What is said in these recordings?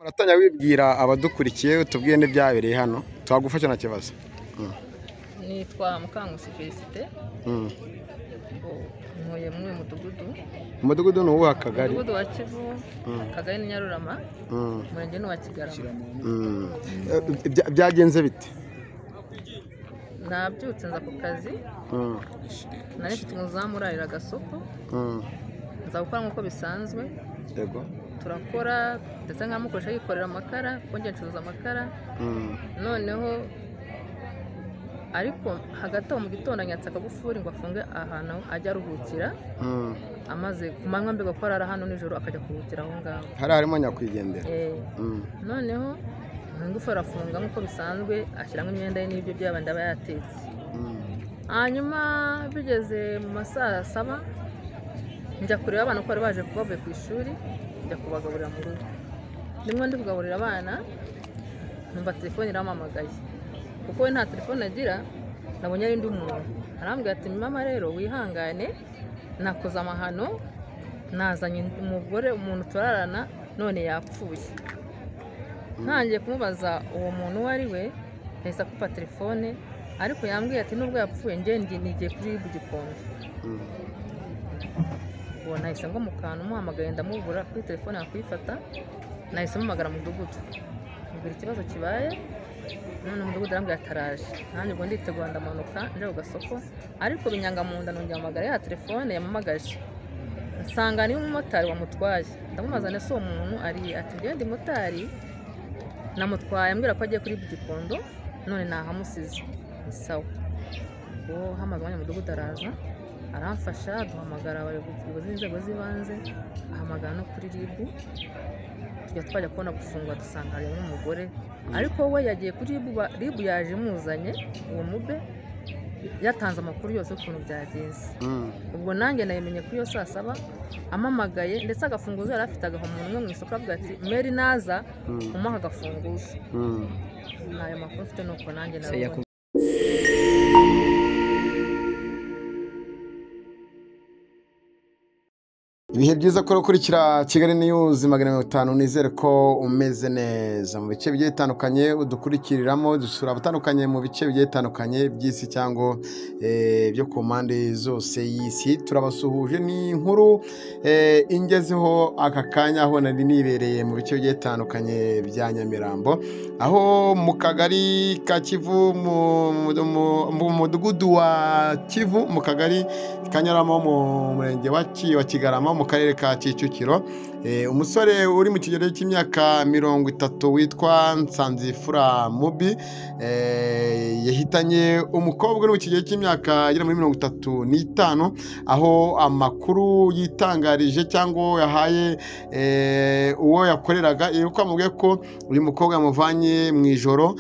Uratanya wibwira abadukurikiye utubwiye n'ibyabereye hano twagufasha na kibazo. Nitwa Mukankusi Felicite. Ntuye mu mudugudu. Umudugudu ni uwa Kagari. Umudugudu wa Kivu, Kagari ni Nyarurama. Umurenge ni wa Kigarama. Byagenze bite? Nabyutse nza ku kazi. Nari mfite umuzamu urarira agasoko. Nza gukora nk'uko bisanzwe. Yego. Turakora ndetse nkamukoresha yikorera amakara, kongera ncuruza amakara. Noneho ariko hagati aho mu gitondo anyatsa akagufuri ngo afunge ahantu ajya aruhukira. Amaze ku manywa mbega ko arara hano nijoro akajya kuruhukira aho ngaho. Harimo nyakwigendera. Noneho ingufuri arafunga nk'uko bisanzwe, ashyiramo imyenda ye n'ibyo by'abandi aba yatetse. Hanyuma bigeze mu masaha 7 njya kureba abana ko bari baje bavuye ku ishuri, njya kubagaburira mu rugo. Nimwe ndi kugaburira abana numva telefone irampamagaye, kuko we nta telefone agira. Nabonye ari ndi umuntu arambwira ati mama rero wihangane, nakoze amahano, nazanye umugore umuntu turarana none yapfuye. Ntangiye kumubaza uwo muntu wari we, yahise akupa telefone, ariko yambwiye ati nubwo yapfuye njye nigiye kuri Gikondo. Uwo nahise ngo mu kantu muhamagaye ndamubura kuri telefone yakuyifata, nahise mpamagara mu mudugudu mbwira ikibazo kibaye. None umudugudu arambwira ataraje, nanjye ubwo nditegura ndamanuka nje ku gasoko, ariko binyanga mu nda nongera mpamagara ya telefone yamamagaje, nsanga ni umumotari wamutwaye. Ndamubaza nese uwo muntu ari ati njye ndi motari namutwaye, ambwira ko agiye kuri Gikondo none nahamusize. Sawa, ubwo hamagara umudugudu araza aramfasha, duhamagara abayobozi b'inzego z'ibanze, ahamagara no kuri RIB. Tujya twajya kubona gufungwa dusanga hari n'umugore, ariko we yagiye kuri RIB yaje imuzanye, uwo mube yatanze amakuru yose ukuntu byagenze. Ubwo nanjye nayimenye kuri yo saa 7 amamagaye, ndetse agafunguzo yari afite agaho umuntu umwe mu isoko avuga ati Mary naza umuha agafunguzo. Nayo makuru mfite nuko nanjye nabonye. Ibihe byiza ko ukurikira Kigali News 500. Nizere ko umeze neza mu bice bigiye bitandukanye udukurikiriramo, dusura abatandukanye mu bice bigiye bitandukanye by'isi cyangwa byo ku mpande zose y'isi. Turabasuhuje ni inkuru ingezeho aka kanya, aho nari nibereye mu bice bigiye bitandukanye bya Nyamirambo, aho mu kagari ka Kivu mu mudugudu wa Kivu, mu kagari ka Nyarurama mu murenge wa Kigarama mu karere ka Kicukiro. Umusore uri mu kigero cy'imyaka 30 witwa Nsanzifura Mubi yahitanye umukobwa uri mu kigero cy'imyaka igera muri 35, aho amakuru yitangarije cyangwa yahaye uwo yakoreraga yuko amubwiye ko uyu mukobwa yamuvanye mu ijoro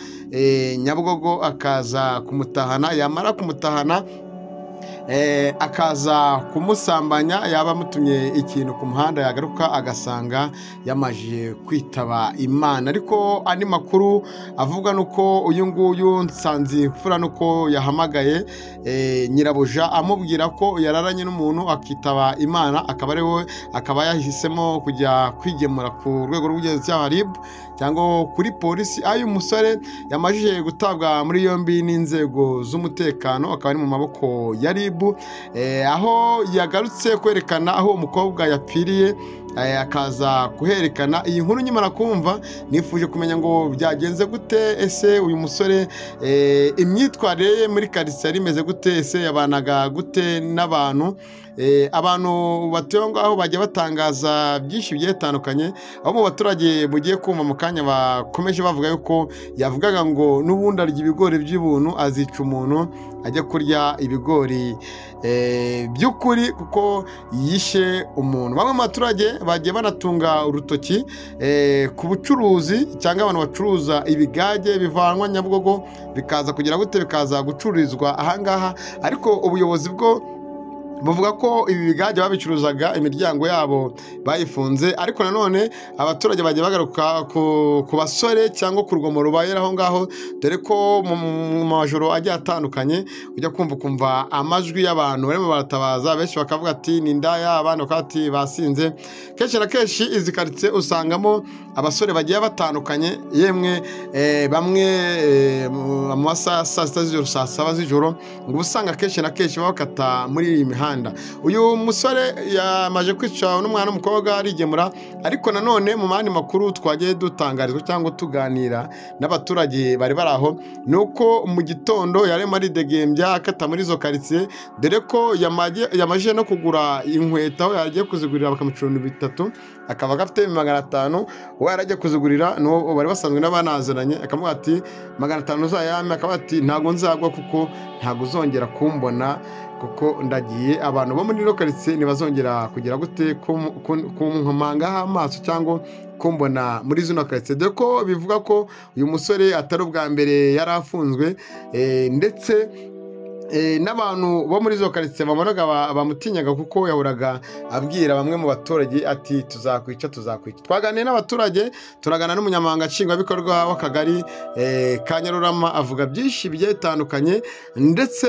Nyabugogo akaza kumutahana, yamara kumutahana akaza kumusambanya, yaba amutumye ikintu ku muhanda, yagaruka agasanga yamaje kwitaba Imana. Ariko andi makuru avuga nuko uyu nguyu Nsanzimfura nuko yahamagaye nyirabuja amubwira ko yararanye n'umuntu akitaba Imana, akaba yahisemo kujya kwigemura ku rwego rw'ubugenzacyaha RIB cyangwa kuri polisi. Ayo umusore yamajije gutabwa muri yombi n'inzego z'umutekano, akaba ari mu maboko ya RIB, aho yagarutse kwerekana aho umukobwa yapfiriye, akaza kuherekana. Iyi nkuru nyimara kumva nifuje kumenya ngo byagenze gute, ese uyu musore imyitwarire ye muri quartier rimeze gute, ese yabanaga gute n'abantu. Abantu batuye ngaho bajya batangaza byinshi bigiye bitandukanye, aho mu baturage mugiye kumva mu kanya bakomeje bavuga yuko yavugaga ngo n'ubundi arya ibigori by'ubuntu, azica umuntu ajya kurya ibigori by'ukuri kuko yishe umuntu. Bamwe mu baturage bagiye banatunga urutoki ku bucuruzi cyangwa abantu bacuruza ibigage bivanwa Nyabugogo bikaza kugira gute, bikaza gucururizwa ahangaha, ariko ubuyobozi bwo bavuga ko ibi bigage babicuruzaga imiryango yabo bayifunze. Ariko nanone abaturage bagiye bagaruka ku basore cyangwa ku rugomo rubayera aho ngaho, dore ko mu majoro agiye atandukanye ujya kumva amajwi y'abantu barimo baratabaza, benshi bakavuga ati ni ndaya, abandi bakavuga ati basinze. Kenshi na kenshi izi quartier usangamo abasore bagiye batandukanye yemwe bamwe mu masaha ya saa sita z'ijoro saa saba z'ijoro ngo usanga kenshi na kenshi bakata muri iyi mihanda. Uyu musore yamaje kwica n'umwana w'umukobwa arigemura, ariko nanone mu mandi makuru twagiye dutangarizwa cyangwa tuganira n'abaturage bari bari aho ni uko mu gitondo yarimo aridegembya akata muri izo karitsiye, dore ko yamaje no kugura inkweto aho yagiye kuzigurira bakamucuruna 3 akaba gafite 500, uwo yarajya kuzigurira n'uwo bari basanzwe n'abanaziranye akamuha ati 500 uzayame, akaba ati ntago nzagwa kuko ntago uzongera kumbona kuko ndagiye, abantu bo muri karitsiye ntibazongera kugira gute kunkomangaho amaso cyangwa kumbona muri zino karitsiye. Dore ko bivuga ko uyu musore atari ubwa mbere yari afunzwe, ndetse n'abantu bo muri zo karitsiye babonaga bamutinyaga kuko yahoraga abwira bamwe mu baturage ati tuzakwica. Twaganiye n'abaturage, turagana n'umunyamabanga nshingwabikorwa w'akagari ka Nyarurama, avuga byinshi bigiye bitandukanye, ndetse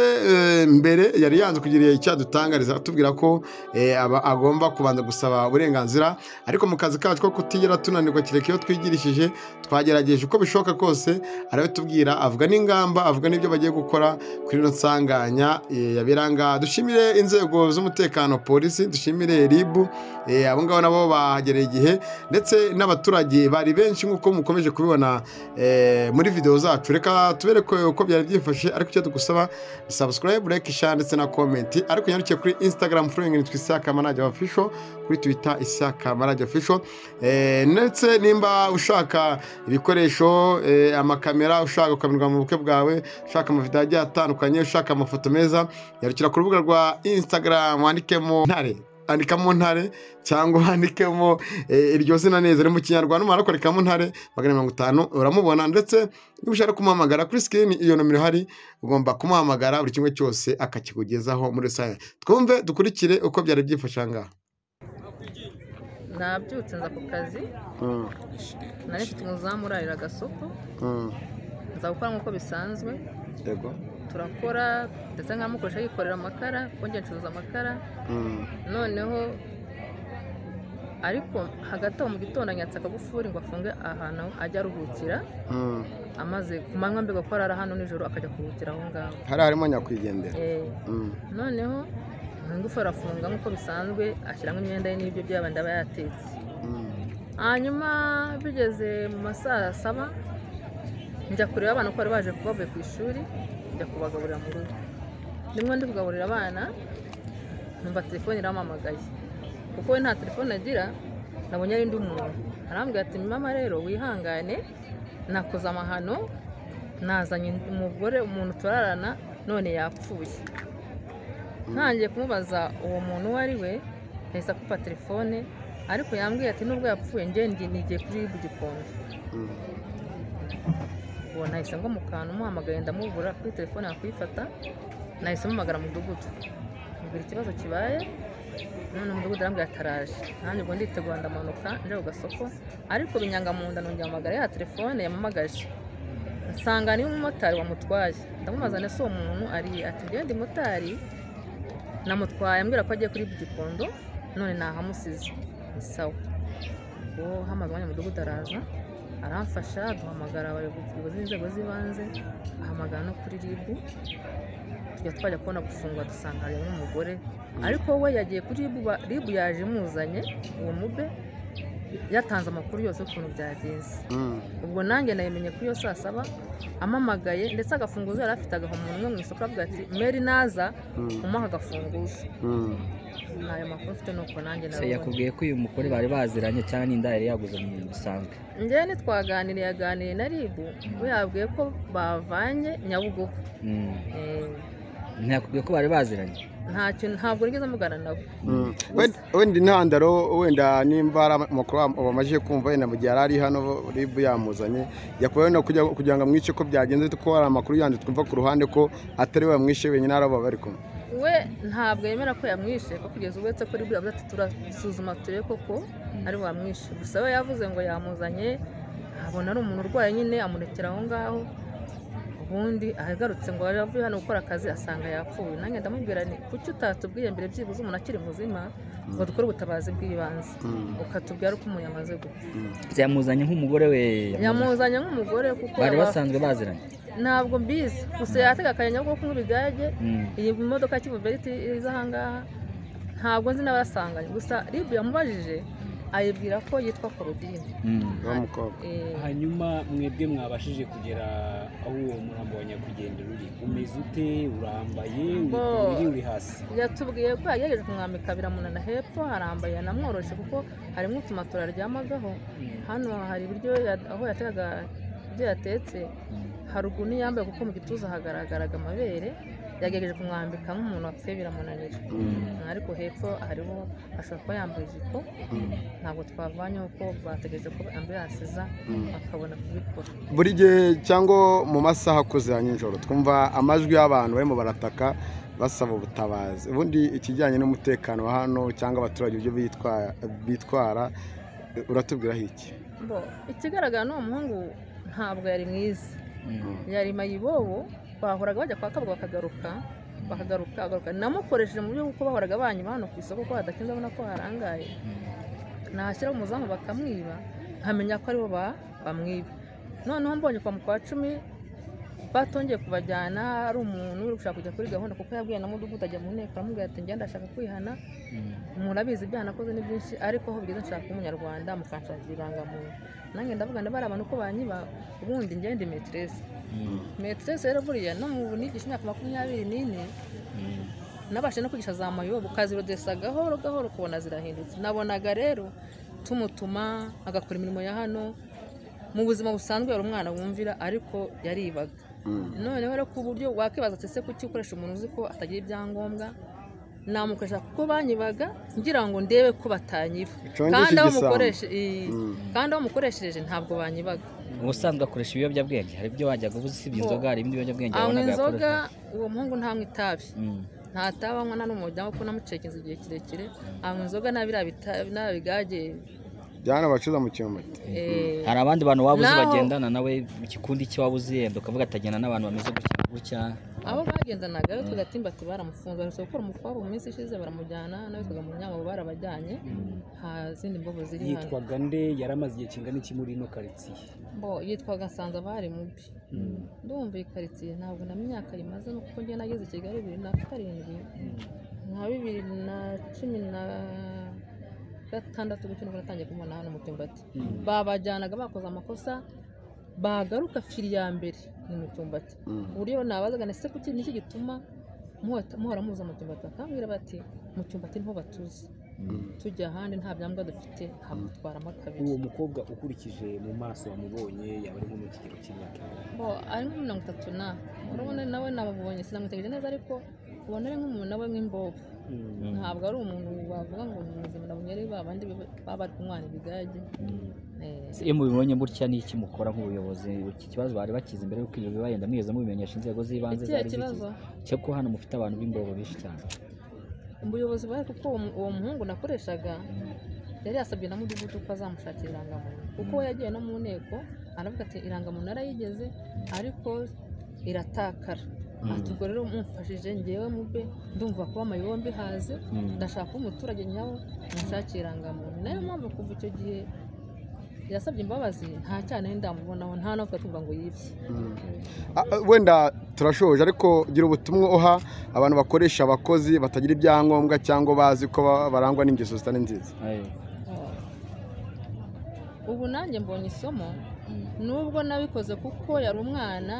mbere yari yanze kugira icyo adutangariza atubwira ko agomba kubanza gusaba uburenganzira, ariko mu kazi kacu ko kutigera tunanirwa kireka iyo twigirishije twagerageje uko bishoboka kose arabitubwira, avuga n'ingamba, avuga n'ibyo bagiye gukora kuri ino nsanganya yabiranga. Dushimire inzego z'umutekano, polisi, dushimire RIB, abo ngabo nabo bahagereye igihe, ndetse n'abaturage bari benshi nk'uko mukomeje kubibona muri video zacu. Reka tubereke uko byari byifashe, ariko icyo tugusaba subscribe, like, share ndetse na comment, ariko yandikiye kuri Instagram following nitwa Isaka Manager Official, kuri Twitter Isaka Manager Official, ndetse nimba ushaka ibikoresho, amakamera, ushaka gukamirwa mu bukwe bwawe, ushaka amavideo agiye atandukanye, ushaka amafoto meza, yarukira ku rubuga rwa Instagram, wandikemo Ntare cyangwa wandikemo iryo zina neza ari mu Kinyarwanda, umara koreka Ntare 250 uramubona, ndetse niba ushaka kumuhamagara kuri screen iyo nomero hari, ugomba kumuhamagara buri kimwe cyose akakikugezaho muri rusange. Twumve dukurikire uko byari byifasha ngaha. Nabyutse nza ku kazi, nari mfite umuzamu urarira agasoko, nza gukora nk'uko bisanzwe, yego turakora, ndetse nkamukoresha yikorera amakara, kongera ncuruza amakara. Noneho ariko hagati aho mu gitondo anyatsa akagufuri ngo afunge ahantu ajya aruhukira, amaze ku manywa mbega ko arara hano nijoro akajya kuruhukira aho ngaho, harimo nyakwigendera. noneho ingufu arafunga nk'uko bisanzwe, ashyiramo imyenda ye n'ibyo by'abandi aba yatetse. Hanyuma bigeze mu masaha 7 njya kureba abana ko bari baje kubavuye ku ishuri, njya kubagaburira mu rugo. Nimwe ndi kugaburira abana, numva telefone iramamagaye, kuko we nta telefone agira, nabonye ari ndi umuntu. Arambwira ati mama rero wihangane, nakoze amahano, nazanye umugore, umuntu turarana none yapfuye. Ntangiye kumubaza uwo muntu uwo ari we, yahise akupa telefone, ariko yambwiye ati nubwo yapfuye njye nigiye kuri Gikondo. Uwo nahise ngo mu kantu muhamagaye ndamubura, kuri telefone yakuyifata, nahise mpamagara mu mudugudu mbwira ikibazo kibaye, none umudugudu arambwira ataraje. Nanjye ubwo nditegura ndamanuka nje ku gasoko, ariko binyanga mu nda nongera mpamagara ya telefone yamamagaje, nsanga ni umumotari wamutwaye. Ndamubaza nese uwo muntu ari ati ndi motari namutwaye, ambwira ko agiye kuri Gikondo none nahamusize. Sawa, uwo hamagara umudugudu araza aramfasha, duhamagara abayobozi b'inzego z'ibanze, ahamagara no kuri RIB, tujya twajya kubona gufungwa dusanga hari n'umugore, ariko we yagiye kuri RIB yaje imuzanye, uwo mube yatanze amakuru yose ukuntu byagenze. Ubwo nanjye nayimenye kuri iyo saa 7 amamagaye, ndetse agafunguzo yari afite agaho umuntu mu isoko, avuga ati Mary naza umuha agafunguzo. Nayo makuru mfite nuko nanjye nabonye. Yakubwiye ko uyu mukore bari baziranye cyane n'inda yari yaguze mu bisanzwe? Njye nitwaganiriye, yaganiriye na RIB, we yabwiye ko bavanye Nyabugogo. Ntiyakubwiye ko bari baziranye? Ntabwo nigeze mugana nabo. Wenda intandaro, wenda nimba ari amakuru bamaze kumva, wenda mu gihe ari hano RIB yamuzanye, yakubaye no kugira ngo amwice ko byagenze, kuko hari amakuru yandi twumva ku ruhande ko atari we yamwishe wenyine, ari abo bari kumwe. We ntabwo yemera ko yamwishe, ko kugeza ubwo ko RIB yavuze ati turasuzuma turebe koko ari wamwishe. Gusa we yavuze ngo yamuzanye, abona ari umuntu urwaye nyine, amurekera aho ngaho. Ubundi ahagarutse ngo yavuye hano gukora akazi asanga yapfuye. Nanjye ndamubwira ni kuki utatubwiye mbere byibuze umuntu akiri muzima ngo dukore ubutabazi bw'ibanze ukatubwira uko umuntu yamaze gupfa. yamuzanye nk'umugore we yamuzanye nk'umugore kuko bari basanzwe baziranye ntabwo mbizi gusa yatega akanya ko kunywa ibigage iyi modoka kivuberiti iza ahangaha ntabwo nzi n'abasanganye gusa ribu yamubajije ayibwira ko yitwa Claudine hanyuma mwebwe mwabashije kugera aho uwo murambo wa nyakwigendera uri umeze ute urambaye uri hasi yatubwiye ko yagerageje kumwambika biramunana hepfo harambaye yanamworoshe kuko harimo utumatora aryamagaho hano hari ibiryo aho yategaga ibyo yatetse haruguru niyambaye kuko mu gituza hagaragaraga amabere yagerageje kumwambika nk'umuntu wapfuye biramunanira ariko hepfo hariho ashobora kuba yambaye ijipo ntabwo twavanye uko bategereje ko ambulance iza bakabona kubikora buri gihe cyangwa mu masaha akuze ya nijoro twumva amajwi y'abantu barimo barataka basaba ubutabazi ubundi ikijyanye n'umutekano wa hano cyangwa abaturage ibyo bitwara uratubwiraho iki? ikigaragara n'uwo muhungu ntabwo yari mwiza yari mayibobo bahoraga bajya kwa Kabuga bakagaruka namukoresheje mu buryo bw'uko bahoraga banyuma hano ku isoko ko hadakinze abona ko harangaye nashyira umuzamu bakamwiba nkamenya ko aribo bamwiba noneho mbonye kwa mu kwa 10 batongeye kubajyana ari umuntu uri gushaka kujya kuri gahunda kuko yabwiye na mudugudu ajya mu nteko aramubwira ati ngenda ndashaka kwihana umuntu abizi ibyaha nakoze ni byinshi ariko aho bigeze nshaka umunyarwanda mukanshakira irangamuntu nange ndavuga ndabara abantu ko banyiba ubundi ngende metresse rero buriya no mu bunigisha imyaka 24 nabashe no kwigisha za mayobo kazirodesa gahoro kubona zirahindutse nabonaga rero tumutuma agakora imirimo ya hano mu buzima busanzwe yari umwana wumvira ariko yaribaga noneho rero ku buryo wakibaza ati se kuki ukoresha umuntu uzi ko atagira ibyangombwa namukoresha kuko banyibaga ngira ngo ndebe ko batanyiba kandi aho mukoresheje ntabwo banyibaga ubusanzwe akoresha ibiyobyabwenge hari ibyo wajyaga ubuze usibye inzoga hari ibindi biyobyabwenge wabonaga inzoga uwo muhungu ntamwe itabi ntatabanywa na n'umuryango ko namucekinze igihe kirekire anywa inzoga n'abigage byana bacuza mu cyumati hari abandi bantu wabuze bagendana nawe ikikundi cyo wabuze yenda ukavuga atagenda n'abantu bameze gutya abo bagendanaga rero tugatimba ati baramufunze ariko gukora umukwabo mu minsi ishize baramujyana nawe twaga mu nyama barabajyanye ha zindi mbobo ziri hano yitwaga nde yaramaze igihe kingana iki muri no quartier yitwaga Nsanza bari mubi ndumva iyi quartier ntabwo na myaka yimaze no kuko ngiye nageze Kigali 2007 nka 2016 gutyo nibwo natangiye kumubona hano mu Tumbati babajyanaga bakoze amakosa bagaruka firi ya mbere ni mu Tumbati uburyo nabazaga nese kuki niki gituma muhora muza mu Tumbati bakambwira bati mu Tumbati niho batuzi tujya ahandi nta byambwa dufite hamutwaramo kabiri uwo mukobwa ukurikije mu maso wamubonye yaba ari nko mu kigero cy'imyaka ari nko 30 na urabona nawe nababonye sinamutegereje neza ariko ubona ari nk'umuntu nawe nk'imbobo ntabwo ari umuntu bavuga ngo ni muzima nabunyere babandi baba ari kumwana ibigage iyo mubibonye gutya ni iki mukora nk'ubuyobozi iki kibazo bari bakize imbere y'uko ibyo bibayenda mwiyeza mubimenyesha inzego z'ibanze zari zikize cyo ko hano mufite abantu b'imbobo bishi cyane umuyobozi bari kuko uwo muhungu nakoreshaga yari yasabye na mudugudu ko azamushakira irangamuntu kuko yagiye no mu nteko aravuga ati irangamuntu narayigeze ariko iratakara atubwo rero mumfashije ngewe mube ndumva kuba amayombi haze ndashaka umuturage nyawo mushakira irangamuntu nayo mpamvu kuva icyo gihe yasabye imbabazi nta cyane ndamubonaho nta no kutumva ngo yibye wenda turashoje ariko gira ubutumwa oha abantu bakoresha abakozi batagira ibyangombwa cyangwa bazi ko barangwa n'ingeso zitari nziza ubu nanjye mbonye isomo nubwo nabikoze kuko yari umwana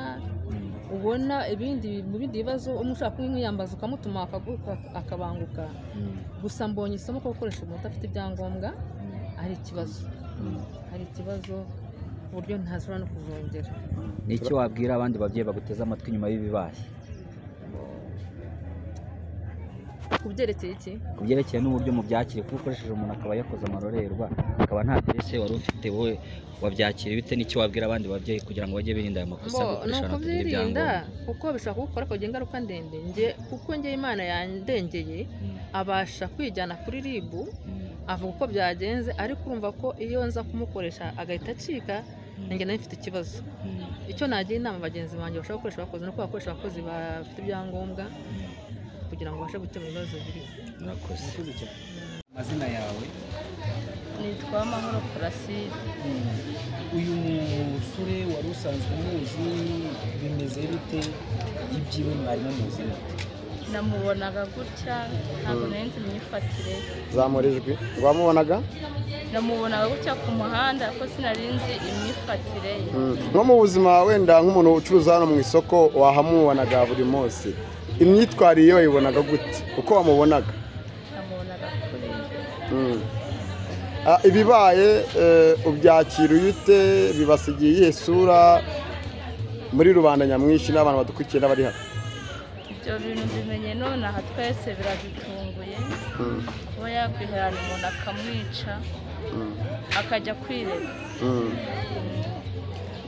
ubona mu bindi bibazo umushaka kumwiyambaza ukamutuma akabanguka gusa mbonye isomo ko gukoresha umuntu udafite ibyangombwa ari ikibazo ku buryo ntazura no kuzongera ni iki wabwira abandi babyeyi baguteze amatwi nyuma y'ibibaye kubyerekeye iki kubyerekeye n'uburyo mu byakire kuko ukoresheje umuntu akaba yakoze amarorerwa akaba nta adresse wari ufite wowe wabyakira bite n'icyo wabwira abandi babyeyi kugira ngo bajye birinda aya makosa gukoresha abantu ibyangombwa kuko bishobora kugukora akagira ingaruka ndende kuko njye Imana yandengeye abasha kwijyana kuri RIB avuga uko byagenze ariko urumva ko iyo nza kumukoresha agahita acika nanjye nawe mfite ikibazo icyo nagira inama bagenzi banjye bashaka gukoresha abakozi no bakoresha abakozi bafite ibyangombwa kugira ngo babashe gukemura ibibazo biri murakoze amazina yawe? nitwa Amahoro Placide. Uyu musore wari usanzwe umuzi bimeze bite ibyiwe mwarimu muzi? Namubonaga gutya ntabwo nari nzi imyifatire. Zamura ijwi. Wamubonaga? Namubonaga gutya ku muhanda ko sinari nzi imyifatire ye. Nko mu buzima wenda nk'umuntu ucuruza hano mu isoko wahamubonaga buri munsi, imyitwarire yo wayibonaga gute uko wamubonaga? Namubonaga kuri ibibaye ubyakira ute, bibasigiye iyihe sura muri rubanda nyamwinshi n'abantu badukurikiye n'abari hano? ibyo bintu bimenye none aha twese biradutunguye kuba yakwiherana umuntu akamwica akajya kwirega.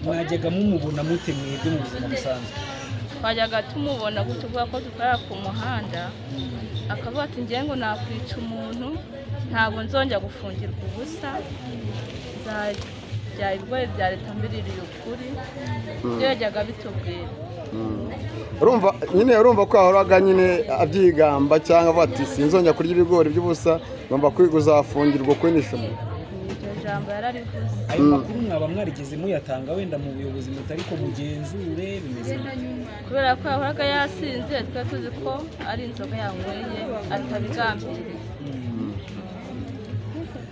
Mwajyaga mumubona mute mwebwe mu buzima busanzwe? Twajyaga tumubona tuvuga ko dukorera ku muhanda akavuga ati ngiye ngo nakwica umuntu ntabwo nzongera gufungirwa ubusa, bya ibigoye bya leta mbiririye ukuri, ibyo yajyaga bitubwira. urumva ko yahoraga nyine abyigamba cyangwa avuga ati sinzongera kurya ibigori by'ubusa, ngomba kuzafungirwa kwinisha umuntu. Iryo jambo yararivuze. Ayo makuru mwaba mwarigeze muyatanga wenda mu buyobozi mutari ko mugenzure bimeze kubera ko yahoraga yasinze, twe tuzi ko ari inzoga yanyweye atabigambiriye.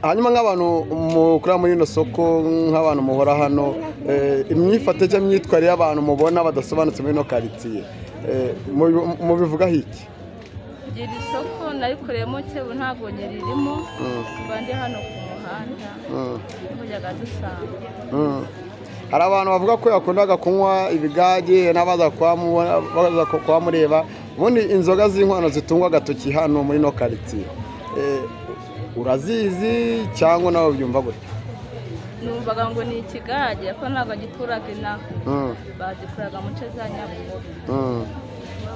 Hanyuma nk'abantu mukorera muri ino soko, nk'abantu muhora hano, imyifatire cyangwa imyitwarire y'abantu mubona badasobanutse muri ino karitsiye, mubivugaho iki? Iri soko narikoreyemo cyebu ntabwo nyiririmo, mba ndi hano ku muhanda nkujyaga dusanga. Hari abantu bavuga ko yakundaga kunywa ibigage n'abaza kuhamureba, ubundi inzoga z'inkwano zitungwa agatoki hano muri ino karitsiye urazizi cyangwa nawe ubyumva gutya? Numvaga ngo ni ikigage ko ntabwo agikuraga inaha, bagikuraga mu nce za Nyabugogo.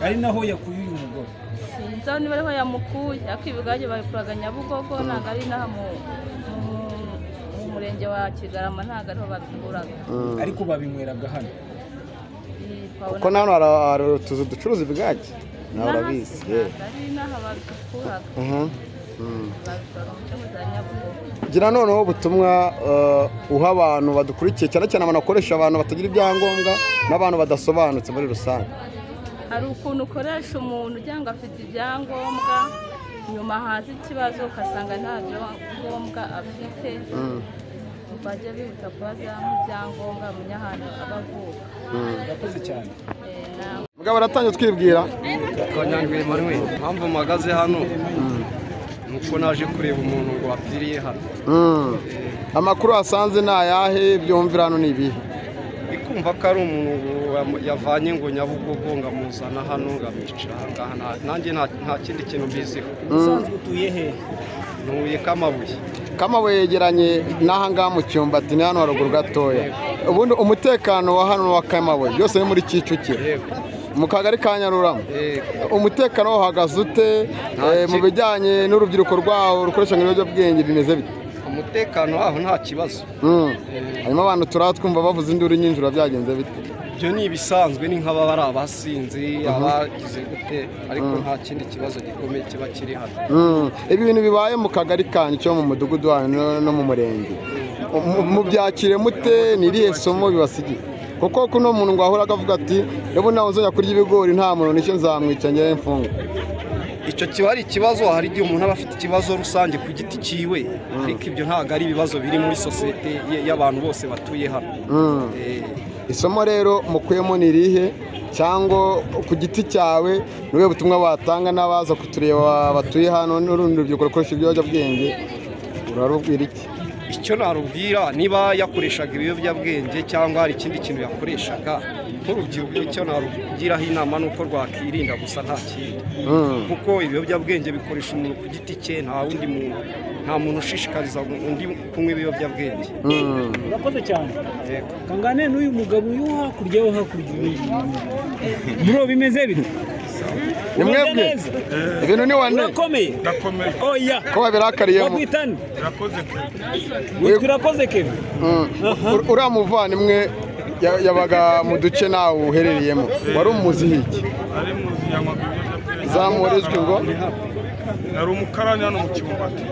ari naho yakuye uyu mugore? Sinzi aho niba ariho yamukuye, ariko ibigage babikuraga Nyabugogo, ntabwo ari inaha mu murenge wa Kigarama, ntabwo ariho babikuraga. Ariko babinyweraga hano? Kuko hano hari utuzu ducuruza ibigage nawe urabizi. Ari inaha babikuraga. Gira noneho ubutumwa uha abantu badukurikiye, cyane cyane abantu bakoresha abantu batagira ibyangombwa n'abantu badasobanutse muri rusange. Hari ukuntu ukoresha umuntu ugira ngo afite ibyangombwa, nyuma haza ikibazo ugasanga nta byangombwa afite, bajya bihuta kubaza ibyangombwa munyahantu abavuka. Urakoze cyane. Mugabo aratangiye twibwira. Kanyandwi Emmanuel, mpamvu mpagaze hano nuko naje kureba umuntu ngo wapfiriye hano. Amakuru asanze ni ayahe, byumvira hano ni ibihe? Ikumva ko ari umuntu yavanye ngo Nyabugogo ngamuzana hano ngamwica ngaha, nanjye nta kindi kintu mbiziho. Usanzwe utuye he? Ntuye Kamabuye. Kamabuye yegeranye n'aha ngaha mu Cyumbati, ni hano haruguru gatoya. Ubundi umutekano wa hano wa Kamabuye byose ni muri Kicukiro mu kagari ka Nyarurama, umutekano uhagaze ute mu bijyanye n'urubyiruko rwawo rukoresha ibiyobyabwenge, bimeze bite? Umutekano waho nta kibazo. Hanyuma abantu turatwumva bavuze induru nyinjura, byagenze bite? Ibyo ni ibisanzwe, ni nk'ababa ari abasinzi abagize gute, ariko nta kindi kibazo gikomeye kiba kiri hano. Ibi bintu bibaye mu kagari kanyu cyo mu mudugudu wanyu no mu murenge, mubyakire mute? Ni irihe somo bibasigiye? Kuko kuno muntu ngo ahoraga avuga ati rebo nawe nzongera kurya ibigori nta muntu nicyo nzamwica njye mfunga. Icyo kiba ari ikibazo, hari igihe umuntu aba afite ikibazo rusange ku giti cyiwe, ariko ibyo ntabwo ari ibibazo biri muri sosiyete y'abantu bose batuye hano. Isomo rero mukuyemo ni irihe, cyangwa ku giti cyawe niwe butumwa watanga n'abaza kutureba batuye hano n'urundi rubyiruko rukoresha ibiyobyabwenge, urarubwira iki? Icyo narubwira, niba yakoreshaga ibiyobyabwenge cyangwa hari ikindi kintu yakoreshaga nk'urubyiruko, icyo narubwiraho inama ni uko rwakirinda gusa nta kindi, kuko ibiyobyabwenge bikoresha umuntu ku giti cye, nta muntu ushishikariza undi kunywa ibiyobyabwenge. Urakoze cyane. Kangane n'uyu mugabo uyu hakurya yo hakurya bro, bimeze bite? Ni mwebwe ibintu ni wane? Urakomeye? Ndakomeye. Oya, ko babirakariye mu kwitani. Urakoze Kevin. Uriya muvandimwe yabaga mu duce nawe uherereyemo, wari umuzi iki? Ari muzi Nyamagabe. Zamurizwe ngo yari umukarani hano mu Kibumbati.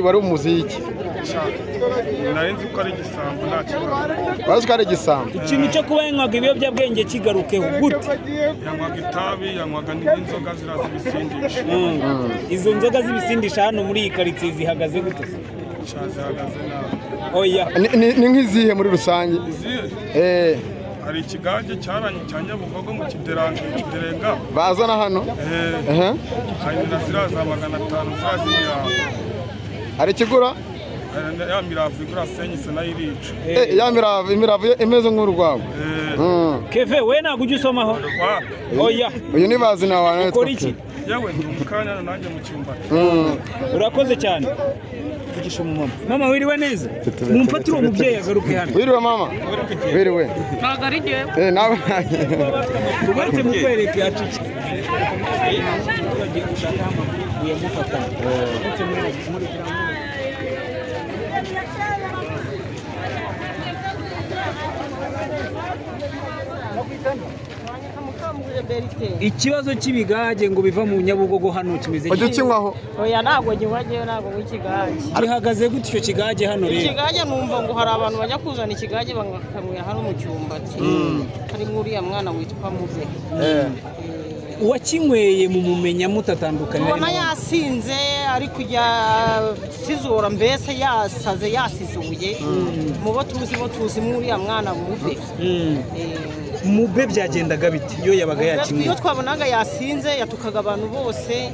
wari umuzi iki? Nari nzi ko ari igisambo nta kibazo. Wazi ko ari igisambo? ikintu cyo kuba yanywaga ibiyobyabwenge kigarukeho gute? Yanywaga itabi, yanywaga n'inzoga ziraza ibisindisha. Izo nzoga z'ibisindisha hano muri iyi karitsiye zihagaze gute? Zihagaze nabi. Oya ni nk'izihe muri rusange? Hari ikigage cya Nyabugogo mu Kiderenga bazana hano. hari na ziraza 500 z'imirambo. Hari ikigura ya miravu igura senyise nayo irica. Ya imiravu imeze nk'urwabo. Keve we ntabwo ujya usomaho? Oya uyu ni bazina wawe. Ukora iki? Yewe ndi umukanya nanjye mu cyumba. Urakoze cyane. Vugisha umumama. Mama wiriwe neza? Mumfatire umubyeyi agaruke hano. Wiriwe mama? Wiriwe. Ntabwo ari njyewe. Nawe ubatse mukwereke yaciki. Bagiye gushaka amakuru uyamufatana. Ikibazo cy'ibigage ngo biva mu Nyabugogo hano kimeze ujye ukinywaho? Oya ntabwo nyiwageyo ntabwo w'ikigage. Gihagaze gute icyo kigage hano rero? Ikigage numva ngo hari abantu bajya kuzana ikigage bakamuya hano mu Kibumbati. Harimo uriya mwana witwa Mube. Uwakinyweye mu mumenya mutatandukanye. Ubona yasinze ari kujya sizora mbese yasaze yasizuye. Mubo tuzi muriya mwana Mube. Mube byagendaga biti iyo yabaga yakinwe? Iyo twabonaga yasinze yatukaga abantu bose,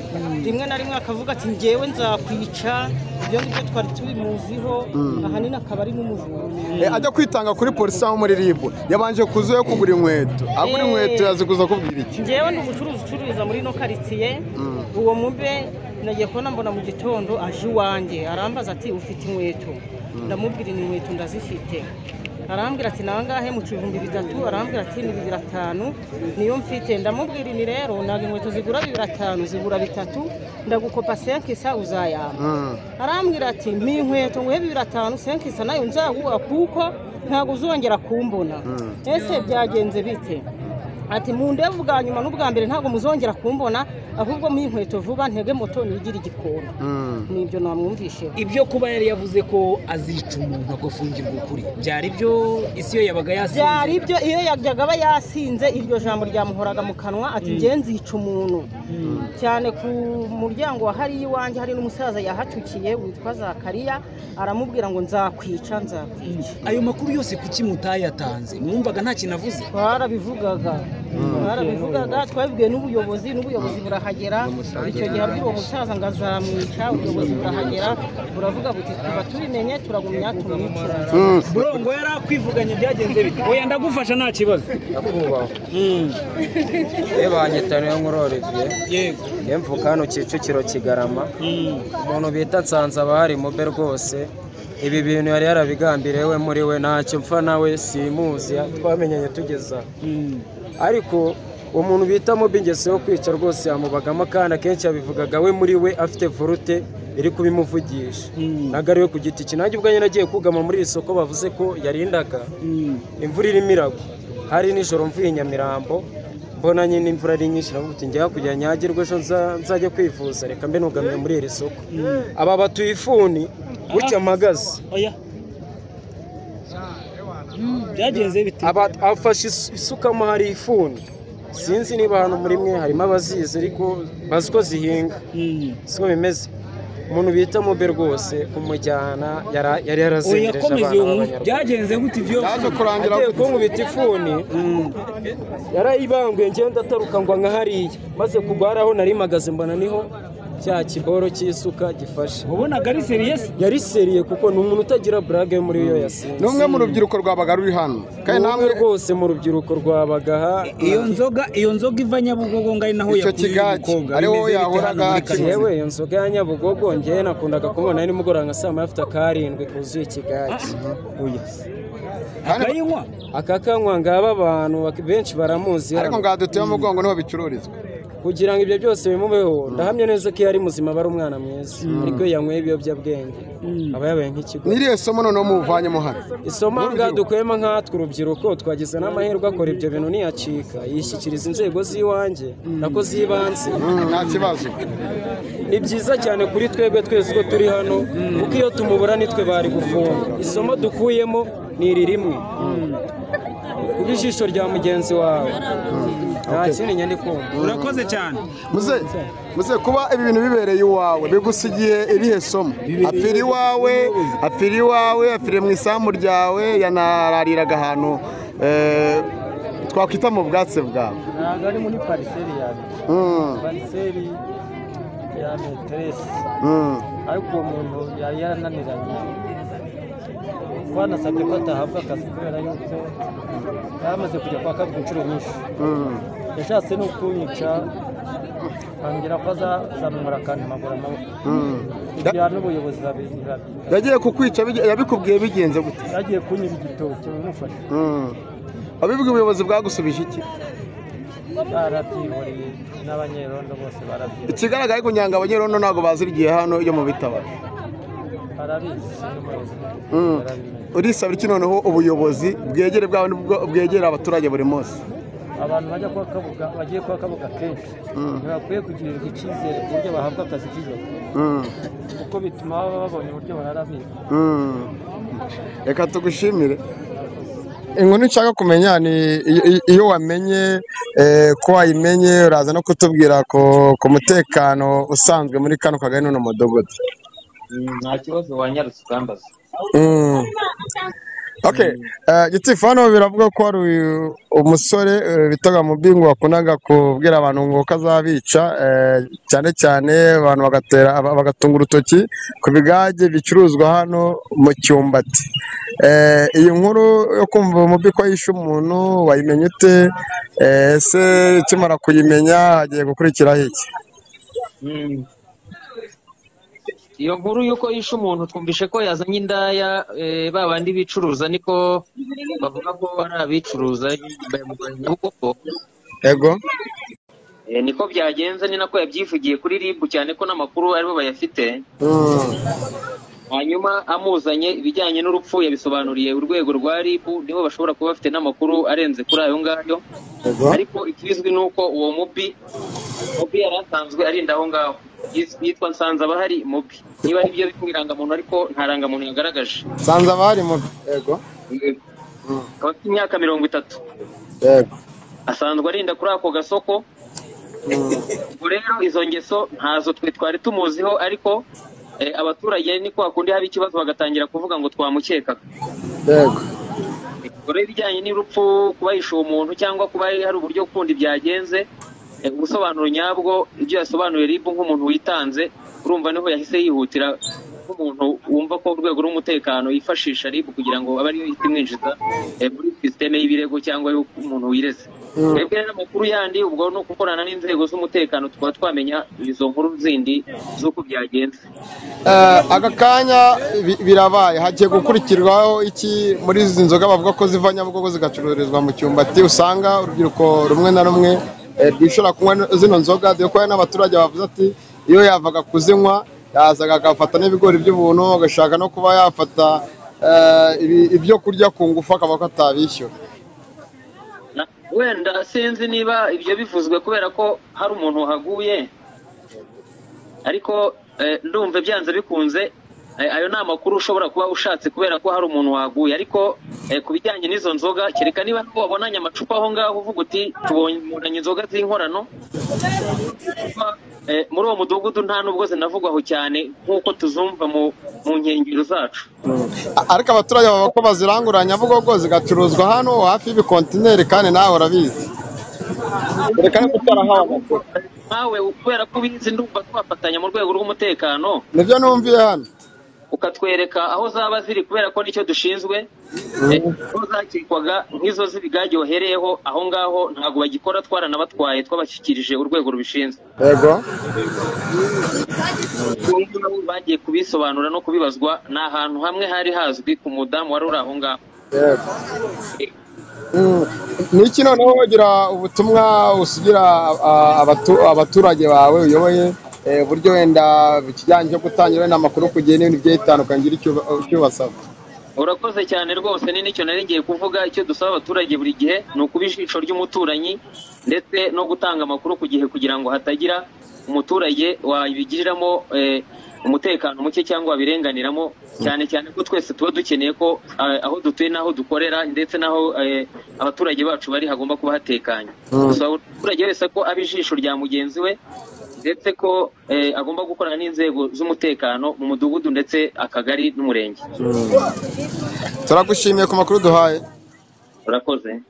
rimwe na rimwe akavuga ati ngewe nzakwica. Ibyo ngibyo twari tubimuziho, ahanini akaba ari n'umujura. Ajya kwitanga kuri polisi aho muri RIB yabanje kuzuye kugura inkweto. Agura inkweto yaziguza kubwira iki? Ngewe ndi umucuruzi ucururiza muri no karitsiye. Uwo Mube nagiye kubona mbona mu gitondo aje iwanjye arambaza ati ufite inkweto? Ndamubwira ni inkweto ndazifite. Arambwira ati nangahe mu 2003, arambwira ati ni 2005 niyo mfite. Ndamubwira ni rero naga inkweto zigura 2005 zigura 3 ndagukopa 5 isa uzayama. Arambwira ati mi inkweto ngo 2005 5 isa nayo nzaguha kuko ntago uzongera kumbona. Ese byagenze bite? Ati mu ndevu bwa nyuma n'ubwa mbere ntago muzongera kumbona, ahubwo mu inkweto vuba ntege moto nigira igikona. Nibyo namwumvishe. Ibyo kuba yari yavuze ko azica umuntu agafungirwa ukuri byari byo isi yo yabaga yasinze? Byari byo iyo yajyaga aba yasinze iryo jambo ryamuhoraga mu kanwa ati nge nzica umuntu. Cyane ku muryango wa hari iwanjye hari n'umusaza yahatukiye witwa Zakariya aramubwira ngo nzakwica. Ayo makuru yose kuki mutayatanze? Mwumvaga nta kinavuze? Twarabivugaga twabibwiye n'ubuyobozi burahagera. Icyo gihe abwira uwo musaza ngo azamwica, ubuyobozi burahagera buravuga buti tuba tubimenye turagumya tumwica. Burongo yari akwivuganye byagenze bite? Oya ndagufasha nta kibazo. Nakubaho. Banyita niyo nkuru Olivier. Yego. Yemvuka hano Kicukiro Kigarama. Umuntu bita Nsanzaba hari Mube rwose. Ibi bintu yari yarabigambiriye we muri we ntacyo mpfa nawe simuzi twamenyanye tugeza. Ariko umuntu bita Mube ingeso yo kwica rwose yamubagamo kandi akenshi yabivugaga we muri we afite volute iri kubimuvugisha. Nagariwe ku giti kinange ubwo nyine agiye kugama muri isoko bavuze ko yarindaga imvura irimo iragwa. Hari nijoro mvuye Nyamirambo mbona nyine imvura ari nyinshi navuga ati njya kujya nyagirwe ejo nzajya kwivuza reka mbe nugamye muri iri soko. Aba batuye ifuni gutya magazi. Oya byagenze bite? Afashe isukamo hari ifuni. Sinzi niba hano muri mwe harimo abazizi ariko bazi ko zihinga. Siko bimeze. Umuntu bita Mube rwose kumujyana yari yarazengereje abantu. Byagenze gute ibyo? Yaje kurangira ko nkubita ifuni. Yarayibanguye ngenda ataruka ngo nka hariya. Maze kugwaraho nari magaze mbona niho cya kiboro cy'isuka gifashe. Ubonaga ari serious? Yari seriye kuko ni umuntu utagira blague muri yo yasinze. Numwe mu rubyiruko rwabaga ruri hano. Kandi namwe rwose mu rubyiruko rwabaga iyo nzoga iva Nyabugogo ngari naho yakuganga. Ariho yahoraga yewe iyo nzoga ya Nyabugogo ngiye nakundaga kubona ari mugora nka saa afite karindwi kuzuye ikigage. Akayinywa? Akakanywa ngaba abantu benshi baramuzi. Ariko ngaduteye umugongo niho bicururizwa. kugira ngo ibyo byose bimubeho ndahamya neza ko iyo ari muzima aba ari umwana mwiza ariko iyo yanyweye ibiyobyabwenge aba yabaye nk'ikigo. N'iriya somo noneho muvanyemo hano isomo dukuyemo nkatwe urubyiruko twagize n'amahirwe akora ibyo bintu ntiyacika yishyikiriza inzego z'iwanjye nako z'ibanze nta kibazo. ni byiza cyane kuri twebwe twese uko turi hano kuko iyo tumubura nitwe bari gufunga. Isomo dukuyemo ni iri rimwe kuba ijisho rya mugenzi wawe nta kindi nyandikunda. urakoze cyane muze kuba ibi bintu bibereye iwawe bigusigiye irihe somo? apfira iwawe apfiriye mu isambu ryawe yanarariraga ahantu twakwita mu bwatsi bwawe. ntabwo ari muri pariseri yawe pariseri ya meteresi ariko uwo muntu yari yarananiranye twanasabye ko atahabwa akazi kubera yuko yamaze kujya kwa kabiri inshuro nyinshi yashatse no kunyica ambwira ko azamumara akantemagura amaboko ibya n'ubuyobozi yagiye kukwica yabikubwiye bigenze gute? yagiye kunyiba igitoki bimufasha abibwiye ubuyobozi bwagusubije iki? barabyihoreye n'abanyerondo bose barabyihoreye. ikigaragara ariko nyanga abanyerondo ntabwo bazirigiye hano iyo mu bitabara barabizi n'umuyobozi urisabira iki noneho ubuyobozi bwegera abaturage buri munsi? abantu bagiye kwa kabuga kenshi ntibakwiye kugirirwa icyizere ku buryo bahabwa akazi k'ijoro kuko bituma baba babonye uburyo bararamira. reka tugushimire. inkuru nshaka kumenya ni iyo wamenye ko wayimenye uraza no kutubwira ku mutekano usanzwe muri kano kagari n'uno mudugudu. nta kibazo wanyarutse ukambaza. gitifu hano biravuga ko hari umusore bitaga Mubingu wakundaga kubwira abantu ngo kazabica cyane cyane abantu bagatunga urutoki ku bigage bicuruzwa hano mu Cyumbati. iyi nkuru yo kumva Mubi ko yishe umuntu wayimenye ute? ese ukimara kuyimenya hagiye gukurikiraho iki? iyo nkuru y'uko yishe umuntu twumvishe ko yazanye indaya ba bandi bicuruza niko bavuga ko ari abicuruza Nyabugogo. Yego niko byagenze ni nako yabyivugiye kuri RIB cyane ko n'amakuru aribo bayafite. hanyuma amuzanye ibijyanye n'urupfu yabisobanuriye urwego rwa RIB nibo bashobora kuba bafite n'amakuru arenze kuri ayo ngayo. ariko ikizwi ni uko uwo Mubi yari asanzwe arinda aho ngaho yitwa Nsanzabahari Mubi. niba ari byo birangamuntu ariko nta rangamuntu yagaragaje. Nsanzabahari Mubi yego afite imyaka 30. yego asanzwe arinda kuri ako gasoko. ubwo rero izo ngeso ntazo twari tumuziho ariko abaturage ni kwa kundi haba ikibazo bagatangira kuvuga ngo twamukekaga. yego rero ibijyanye n'urupfu kuba yishe umuntu cyangwa kuba hari uburyo kundi byagenze ubusobanuro nyabwo ibyo yasobanuye RIB nk'umuntu witanze urumva niho yahise yihutira nk'umuntu wumva ko urwego rw'umutekano yifashisha RIB kugira ngo abe ariyo ihita imwinjiza muri sisiteme y'ibirego cyangwa y'umuntu wireze. twebwe n'amakuru yandi ubwo no gukorana n'inzego z'umutekano tukaba twamenya izo nkuru zindi z'uko byagenze. aka kanya birabaye hagiye gukurikirwaho iki muri izi nzoga bavuga ko ziva Nyabugogo zigacururizwa mu Cyumbati? usanga urubyiruko rumwe na rumwe rwishora kunywa zino nzoga dore ko hari n'abaturage bavuze ati iyo yavaga kuzinywa yazaga agafata n'ibigori by'ubuntu agashaka no kuba yafata ibyo kurya ku ngufu akaba ko atabishyura. wenda sinzi niba ibyo bivuzwe kubera ko hari umuntu wahaguye ariko ndumva byanze bikunze ayo ni amakuru ushobora kuba ushatse kubera ko hari umuntu waguye ariko ku bijyanye n'izo nzoga kereka niba wabonanye amacupa aho ngaho uvuga uti tubonanye inzoga z'inkorano muri uwo mudugudu nta nubwo zinavugwaho cyane nk'uko tuzumva mu nkengero zacu. ariko abaturage bavuga ko bazirangura Nyabugogo zigacuruzwa hano hafi y'ibikontineri kandi nawe urabizi. reka no kutarahawe amakuru nawe kubera ko ubizi ndumva twafatanya mu rwego rw'umutekano. nibyo numviye hano ukatwereka aho zaba ziri kubera ko nicyo dushinzwe. aho zakirwaga nk'izo z'ibigage wahereyeho aho ngaho ntabwo bagikora twaranabatwaye twabashyikirije urwego rubishinzwe. yego bagiye kubisobanura no kubibazwa ni ahantu hamwe hari hazwi ku mudamu wari uri aho ngaho. niki noneho wagira ubutumwa usigira abaturage bawe uyoboye buryo wenda ikijyanye cyo gutangira wenda amakuru ku gihe n'ibindi bigiye bitandukanye icyo basaba? urakoze cyane rwose, ni nicyo nari ngiye kuvuga. Icyo dusaba abaturage buri gihe ni ukuba ijisho ry'umuturanyi ndetse no gutanga amakuru ku gihe kugira ngo hatagira umuturage wabigiriramo umutekano muke cyangwa wabirenganiramo, cyane cyane ko twese tuba dukeneye ko aho dutuye n'aho dukorera ndetse n'aho abaturage bacu bari hagomba kuba hatekanye. Dusaba umuturage wese ko aba ijisho rya mugenzi we ndetse ko agomba gukorana n'inzego z'umutekano mu mudugudu ndetse akagari n'umurenge. Turagushimiye ku makuru duhaye. Urakoze.